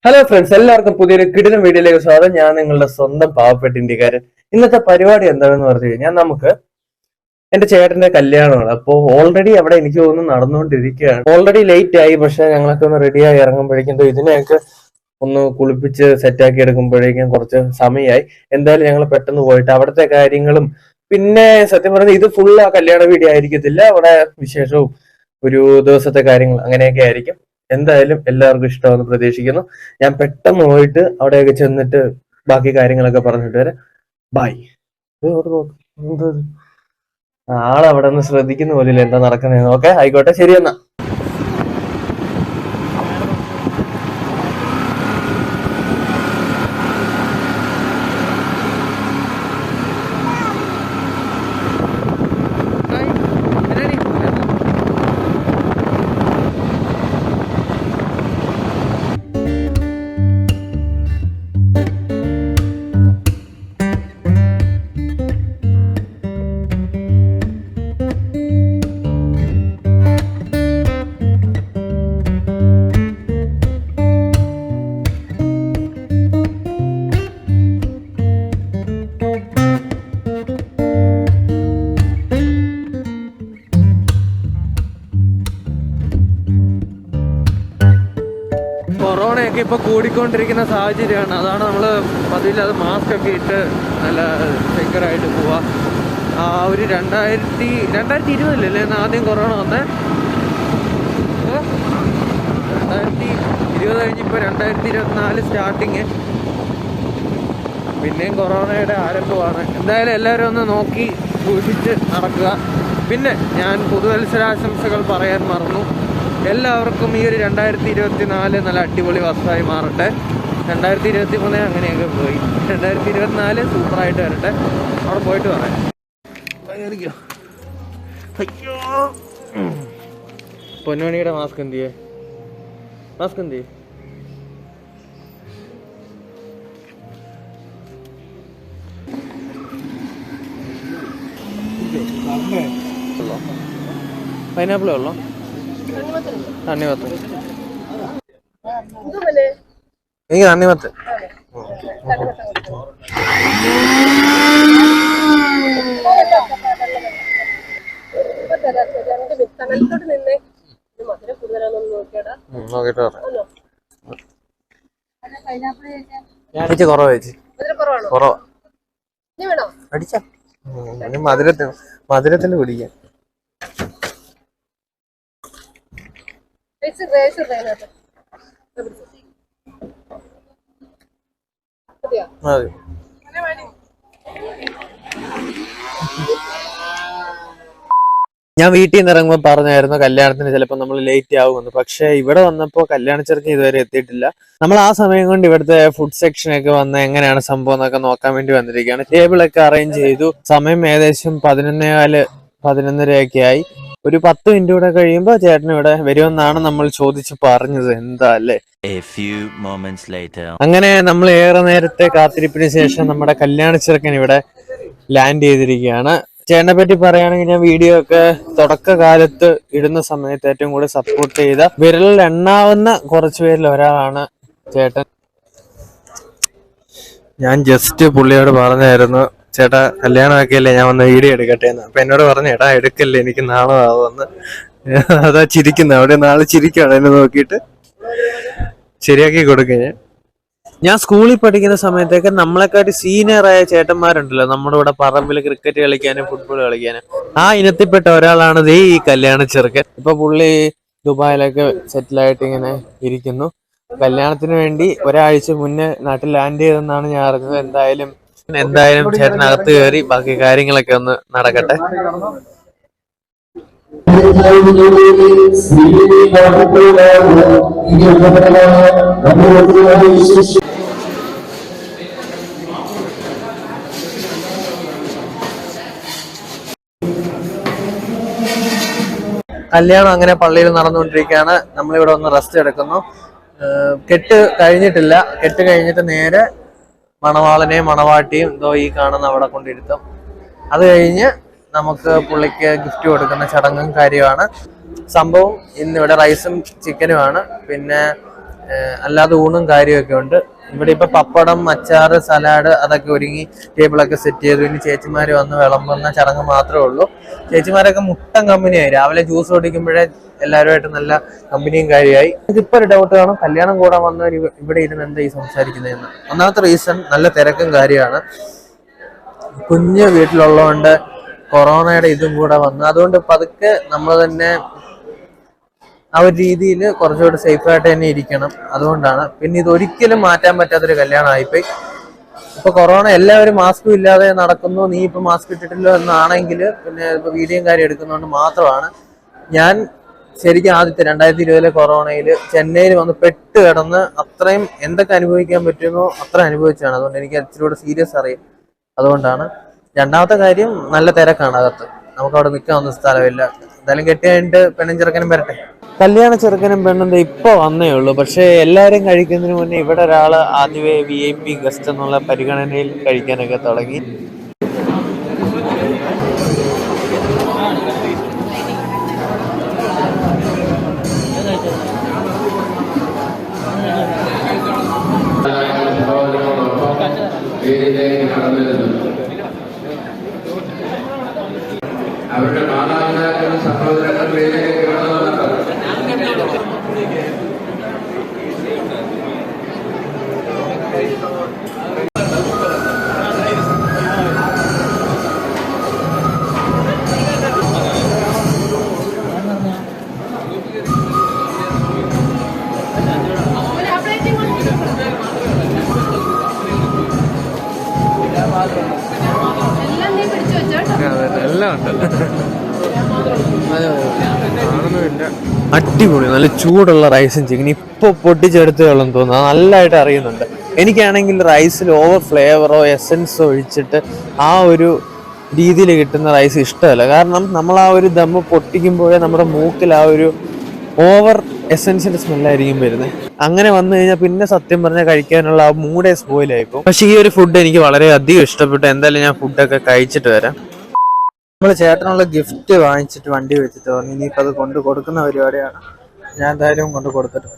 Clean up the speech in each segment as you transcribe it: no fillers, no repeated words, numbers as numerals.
Hello friends, എല്ലാവർക്കും പുതിയൊരു കിടിലൻ വീഡിയോയിലേക്ക് സ്വാഗതം. ഞാൻ നിങ്ങളുടെ സ്വന്തം പാവപ്പെട്ട ഇന്ത്യക്കാരൻ. ഇന്നത്തെ പരിപാടി എന്താണെന്ന് പറഞ്ഞു കഴിഞ്ഞാൽ നമുക്ക് എന്റെ ചേട്ടന്റെ കല്യാണമാണ്. അപ്പോൾ ഓൾറെഡി അവിടെ എനിക്ക് തോന്നുന്നു നടന്നുകൊണ്ടിരിക്കുകയാണ്. ഓൾറെഡി ലേറ്റ് ആയി, പക്ഷെ ഞങ്ങളൊക്കെ ഒന്ന് റെഡിയായി ഇറങ്ങുമ്പോഴേക്കും ഇതിനെയൊക്കെ ഒന്ന് കുളിപ്പിച്ച് സെറ്റാക്കി എടുക്കുമ്പോഴേക്കും കുറച്ച് സമയമായി. എന്തായാലും ഞങ്ങൾ പെട്ടെന്ന് പോയിട്ട് അവിടുത്തെ കാര്യങ്ങളും പിന്നെ സത്യം പറഞ്ഞാൽ ഇത് ഫുൾ ആ കല്യാണ വീഡിയോ ആയിരിക്കത്തില്ല. അവിടെ വിശേഷവും ഒരു ദിവസത്തെ കാര്യങ്ങൾ അങ്ങനെയൊക്കെ ആയിരിക്കും. എന്തായാലും എല്ലാവർക്കും ഇഷ്ടമാണെന്ന് പ്രതീക്ഷിക്കുന്നു. ഞാൻ പെട്ടെന്ന് പോയിട്ട് അവിടെയൊക്കെ ചെന്നിട്ട് ബാക്കി കാര്യങ്ങളൊക്കെ പറഞ്ഞിട്ട് വരാം. ബൈ. ആളവിടെ ഒന്ന് ശ്രദ്ധിക്കുന്ന പോലില്ല എന്താ നടക്കുന്നതെന്ന്. ഓക്കെ, ആയിക്കോട്ടെ, ശരി എന്നാ. കൊറോണയൊക്കെ ഇപ്പൊ കൂടിക്കൊണ്ടിരിക്കുന്ന സാഹചര്യമാണ്. അതാണ് നമ്മൾ പതിവില്ലാതെ മാസ്ക് ഒക്കെ ഇട്ട് നല്ല സെക്യൂറായിട്ട് പോവാ. ഒരു 2020 ആദ്യം കൊറോണ വന്നേ. 2020 കഴിഞ്ഞിപ്പോൾ 2024 സ്റ്റാർട്ടിങ്, പിന്നെയും കൊറോണയുടെ ആരംഭമാണ്. എന്തായാലും എല്ലാവരും ഒന്ന് നോക്കി സൂക്ഷിച്ച് നടക്കുക. പിന്നെ ഞാൻ പുതുവത്സരാശംസകൾ പറയാൻ മറന്നു. എല്ലാവർക്കും ഈ ഒരു 2024 നല്ല അടിപൊളി വർഷമായി മാറട്ടെ. 2023 അങ്ങനെയൊക്കെ പോയി. 2024 സൂപ്പറായിട്ട് വരട്ടെ. അവിടെ പോയിട്ട് പറയാം. അയ്യോ, പൊന്നുമണിയുടെ മാസ്ക് എന്ത് ചെയ്യേ? മാസ്ക് എന്ത് ചെയ്യേ? പൈനാപ്പിൾ ഉള്ളോ? തണ്ണിമത്ത്. എനിക്ക് തണ്ണിമത്ത്. നോക്കിട്ട് ഞാൻ കുറവാ ചേച്ചി, കുറവാ. അടിച്ച മധുരത്തിന് കുടിക്കാൻ. മതി. ഞാൻ വീട്ടിൽ നിന്ന് ഇറങ്ങുമ്പോൾ പറഞ്ഞായിരുന്നു കല്യാണത്തിന് ചിലപ്പോൾ നമ്മൾ ലേറ്റ് ആവുമെന്ന്. പക്ഷെ ഇവിടെ വന്നപ്പോൾ കല്യാണ ചെറുക്കൻ ഇതുവരെ എത്തിയിട്ടില്ല. നമ്മൾ ആ സമയം കൊണ്ട് ഇവിടുത്തെ ഫുഡ് സെക്ഷനൊക്കെ വന്ന് എങ്ങനെയാണ് സംഭവം എന്നൊക്കെ നോക്കാൻ വേണ്ടി വന്നിരിക്കുകയാണ്. ടേബിളൊക്കെ അറേഞ്ച് ചെയ്തു. സമയം ഏകദേശം 11:15, 11:30 ആയി. ഒരു 10 മിനിറ്റ് കൂടെ കഴിയുമ്പോൾ ചേട്ടൻ ഇവിടെ വരുമെന്നാണ് നമ്മൾ ചോദിച്ച് പറഞ്ഞത്. എന്താ അല്ലേ? അങ്ങനെ നമ്മൾ ഏറെ നേരത്തെ കാത്തിരിപ്പിന് ശേഷം നമ്മുടെ കല്യാണ ചെറുക്കൻ ഇവിടെ ലാൻഡ് ചെയ്തിരിക്കുകയാണ്. ചേട്ടനെ പറ്റി പറയുകയാണെങ്കിൽ, ഞാൻ വീഡിയോ ഒക്കെ തുടക്കകാലത്ത് ഇടുന്ന സമയത്ത് ഏറ്റവും കൂടുതൽ സപ്പോർട്ട് ചെയ്ത വിരലിൽ എണ്ണാവുന്ന കുറച്ചു പേരിൽ ഒരാളാണ് ചേട്ടൻ. ഞാൻ ജസ്റ്റ് പുള്ളിയോട് പറഞ്ഞായിരുന്നു, ചേട്ടാ കല്യാണമൊക്കെ അല്ലേ, ഞാൻ വന്ന് വീഡിയോ എടുക്കട്ടെ എന്ന്. അപ്പൊ എന്നോട് പറഞ്ഞു, എടാ എടുക്കല്ലേ, എനിക്ക് നാളെ ആവുമെന്ന്. അതാ ചിരിക്കുന്നത്. അവിടെ നാളെ ചിരിക്കുകയാണ് എന്നെ നോക്കിയിട്ട്. ശരിയാക്കി കൊടുക്കുക. ഞാൻ സ്കൂളിൽ പഠിക്കുന്ന സമയത്തൊക്കെ നമ്മളെക്കാട്ടി സീനിയറായ ചേട്ടന്മാരുണ്ടല്ലോ നമ്മുടെ ഇവിടെ പറമ്പിൽ ക്രിക്കറ്റ് കളിക്കാനും ഫുട്ബോൾ കളിക്കാനും. ആ ഇനത്തിൽപ്പെട്ട ഒരാളാണ് ദേ ഈ കല്യാണ ചെറുക്കൻ. ഇപ്പൊ പുള്ളി ദുബായിലൊക്കെ സെറ്റിലായിട്ട് ഇങ്ങനെ ഇരിക്കുന്നു. കല്യാണത്തിന് വേണ്ടി ഒരാഴ്ച മുന്നേ നാട്ടിൽ ലാൻഡ് ചെയ്തെന്നാണ് ഞാൻ അറിഞ്ഞത്. എന്തായാലും ചേട്ടനകത്ത് കയറി ബാക്കി കാര്യങ്ങളൊക്കെ ഒന്ന് നടക്കട്ടെ. കല്യാണം അങ്ങനെ പള്ളിയിൽ നടന്നുകൊണ്ടിരിക്കുകയാണ്. നമ്മളിവിടെ ഒന്ന് റെസ്റ്റ് എടുക്കുന്നു. കെട്ട് കഴിഞ്ഞിട്ടില്ല. കെട്ട് കഴിഞ്ഞിട്ട് നേരെ മണവാളനെയും മണവാട്ടിയും ഇതോ ഈ കാണുന്ന അവിടെ കൊണ്ടിരുത്തും. അത് കഴിഞ്ഞ് നമുക്ക് പുള്ളിക്ക് ഗിഫ്റ്റ് കൊടുക്കുന്ന ചടങ്ങും കാര്യമാണ്. സംഭവം ഇന്നിവിടെ റൈസും ചിക്കനുമാണ്. പിന്നെ അല്ലാതെ ഊണും കാര്യമൊക്കെ ഉണ്ട്. ഇവിടെ ഇപ്പൊ പപ്പടം, അച്ചാറ്, സലാഡ് അതൊക്കെ ഒരുങ്ങി ടേബിളൊക്കെ സെറ്റ് ചെയ്തു. ഇനി ചേച്ചിമാര് വന്ന് വിളമ്പുന്ന ചടങ്ങ് മാത്രമേ ഉള്ളൂ. ചേച്ചിമാരൊക്കെ മുട്ടൻ കമ്പനിയായി. രാവിലെ ജ്യൂസ് ഓടിക്കുമ്പോഴേ എല്ലാവരുമായിട്ട് നല്ല കമ്പനിയും കാര്യമായി. ഇപ്പൊ ഒരു ഡൗട്ട് കാണും, കല്യാണം കൂടാൻ വന്നവർ ഇവിടെ ഇരുന്ന് എന്താ ഈ സംസാരിക്കുന്നതെന്ന്. ഒന്നാമത്തെ റീസൺ നല്ല തിരക്കും കാര്യമാണ്. കുഞ്ഞ് വീട്ടിലുള്ളതുകൊണ്ട് കൊറോണയുടെ ഇതും കൂടെ വന്നു. അതുകൊണ്ട് പതുക്കെ നമ്മൾ തന്നെ ആ ഒരു രീതിയിൽ കുറച്ചുകൂടി സേഫായിട്ട് തന്നെ ഇരിക്കണം. അതുകൊണ്ടാണ്. പിന്നെ ഇത് ഒരിക്കലും മാറ്റാൻ പറ്റാത്തൊരു കല്യാണമായിപ്പോയി. ഇപ്പൊ കൊറോണ എല്ലാവരും മാസ്കും ഇല്ലാതെ നടക്കുന്നു, നീ ഇപ്പൊ മാസ്ക് ഇട്ടിട്ടില്ലോ എന്നാണെങ്കിൽ പിന്നെ ഇപ്പൊ വീഡിയോയും കാര്യം എടുക്കുന്നതുകൊണ്ട് മാത്രമാണ്. ഞാൻ ശരിക്കും ആദ്യത്തെ 2020 കൊറോണയിൽ ചെന്നൈയിൽ വന്ന് പെട്ട് കിടന്ന് അത്രയും എന്തൊക്കെ അനുഭവിക്കാൻ പറ്റുമോ അത്ര അനുഭവിച്ചാണ്. അതുകൊണ്ട് എനിക്ക് ഇച്ചിരി കൂടെ സീരിയസ് അറിയാം. അതുകൊണ്ടാണ്. രണ്ടാമത്തെ കാര്യം, നല്ല തിരക്കാണ് അകത്ത്. നമുക്ക് അവിടെ നിൽക്കാനൊന്നും സ്ഥലമില്ല. എന്തായാലും കെട്ടി കഴിഞ്ഞിട്ട് പെണ്ണും ചെറുക്കനും വരട്ടെ. കല്യാണ ചെറുക്കനും പെണ്ണും ഇപ്പൊ വന്നേ ഉള്ളൂ. പക്ഷെ എല്ലാരും കഴിക്കുന്നതിന് മുന്നേ ഇവിടെ ഒരാള് ആദ്യമേ VIP ഗസ്റ്റ് എന്നുള്ള പരിഗണനയിൽ കഴിക്കാനൊക്കെ തുടങ്ങി. അവരുടെ മാതാപിതാക്കളും സഹോദരങ്ങളും വേദിയിലേക്ക് കടന്നുവന്നപ്പോൾ എല്ലാം ഉണ്ട്. അടിപൊളി നല്ല ചൂടുള്ള റൈസും ചിക്കൻ ഇപ്പൊ പൊട്ടിച്ചെടുത്തേ ഉള്ളെന്ന് തോന്നുന്നു. നല്ലതായിട്ട് അറിയുന്നുണ്ട്. എനിക്കാണെങ്കിൽ റൈസിൽ ഓവർ ഫ്ലേവറോ എസൻസോ ഒഴിച്ചിട്ട് ആ ഒരു രീതിയിൽ കിട്ടുന്ന റൈസ് ഇഷ്ടമല്ല. കാരണം നമ്മൾ ആ ഒരു ദമ്മ് പൊട്ടിക്കുമ്പോഴേ നമ്മുടെ മൂക്കിൽ ആ ഒരു ഓവർ എസൻസിന്റെ സ്മെല്ലായിരിക്കും വരുന്നത്. അങ്ങനെ വന്നു കഴിഞ്ഞാൽ പിന്നെ സത്യം പറഞ്ഞാൽ കഴിക്കാനുള്ള ആ മൂഡേ സ്പോയിലായിപ്പോൾ. പക്ഷെ ഈ ഒരു ഫുഡ് എനിക്ക് വളരെ അധികം ഇഷ്ടപ്പെട്ടു. എന്തായാലും ഞാൻ ഫുഡൊക്കെ കഴിച്ചിട്ട് വരാം. നമ്മൾ ചേട്ടനുള്ള ഗിഫ്റ്റ് വാങ്ങിച്ചിട്ട് വണ്ടി വെച്ചിട്ട് പറഞ്ഞു ഇനിയിപ്പോൾ അത് കൊണ്ട് കൊടുക്കുന്ന പരിപാടിയാണ്. ഞാൻ എന്തായാലും കൊണ്ട് കൊടുത്തിട്ട്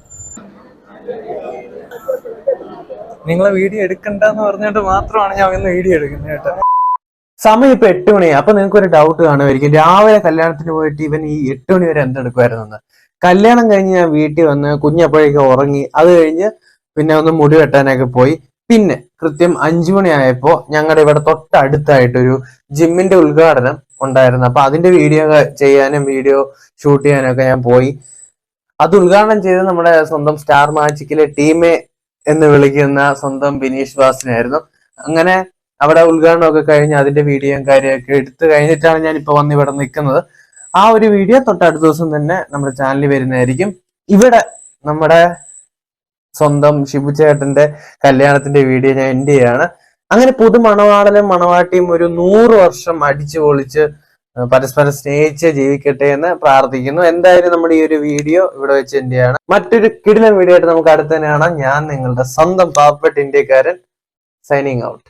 നിങ്ങളെ വീഡിയോ എടുക്കണ്ടെന്ന് പറഞ്ഞിട്ട് മാത്രമാണ് ഞാൻ ഇന്ന് വീഡിയോ എടുക്കുന്നത് കേട്ടോ. സമയം ഇപ്പൊ 8 മണിയായി. അപ്പൊ നിങ്ങൾക്ക് ഒരു ഡൗട്ട് കാണുമായിരിക്കും, രാവിലെ കല്യാണത്തിന് പോയിട്ട് ഇവൻ ഈ 8 മണി വരെ എന്തെടുക്കുമായിരുന്നു. കല്യാണം കഴിഞ്ഞ് ഞാൻ വീട്ടിൽ വന്ന് കുഞ്ഞപ്പോഴേക്കും ഉറങ്ങി. അത് കഴിഞ്ഞ് പിന്നെ ഒന്ന് മുടി വെട്ടാനൊക്കെ പോയി. പിന്നെ കൃത്യം 5 മണിയായപ്പോ ഞങ്ങളുടെ ഇവിടെ തൊട്ടടുത്തായിട്ടൊരു ജിമ്മിന്റെ ഉദ്ഘാടനം ഉണ്ടായിരുന്നു. അപ്പൊ അതിന്റെ വീഡിയോ ചെയ്യാനും വീഡിയോ ഷൂട്ട് ചെയ്യാനും ഒക്കെ ഞാൻ പോയി. അത് ഉദ്ഘാടനം ചെയ്ത് നമ്മുടെ സ്വന്തം സ്റ്റാർ മാജിക്കിലെ ടീമെ എന്ന് വിളിക്കുന്ന സ്വന്തം ബിനീഷ് ബാസിനായിരുന്നു. അങ്ങനെ അവിടെ ഉദ്ഘാടനമൊക്കെ കഴിഞ്ഞ് അതിന്റെ വീഡിയോയും കാര്യമൊക്കെ എടുത്തു കഴിഞ്ഞിട്ടാണ് ഞാൻ ഇപ്പൊ വന്ന് ഇവിടെ നിൽക്കുന്നത്. ആ ഒരു വീഡിയോ തൊട്ടടുത്ത ദിവസം തന്നെ നമ്മുടെ ചാനലിൽ വരുന്നതായിരിക്കും. ഇവിടെ നമ്മുടെ സ്വന്തം ഷിബു ചേട്ടന്റെ കല്യാണത്തിന്റെ വീഡിയോ ഞാൻ എൻഡ് ചെയ്യാണ്. അങ്ങനെ പുതുമണവാളനും മണവാട്ടിയും ഒരു 100 വർഷം അടിച്ചു പൊളിച്ച് പരസ്പരം സ്നേഹിച്ച് ജീവിക്കട്ടെ എന്ന് പ്രാർത്ഥിക്കുന്നു. എന്തായാലും നമ്മുടെ ഈ ഒരു വീഡിയോ ഇവിടെ വെച്ച് എൻഡ് ചെയ്യാണ്. മറ്റൊരു കിടിലൻ വീഡിയോ ആയിട്ട് നമുക്ക് അടുത്ത് തന്നെ കാണാം. ഞാൻ നിങ്ങളുടെ സ്വന്തം പാവപ്പെട്ട ഇന്ത്യക്കാരൻ സൈനിങ് ഔട്ട്.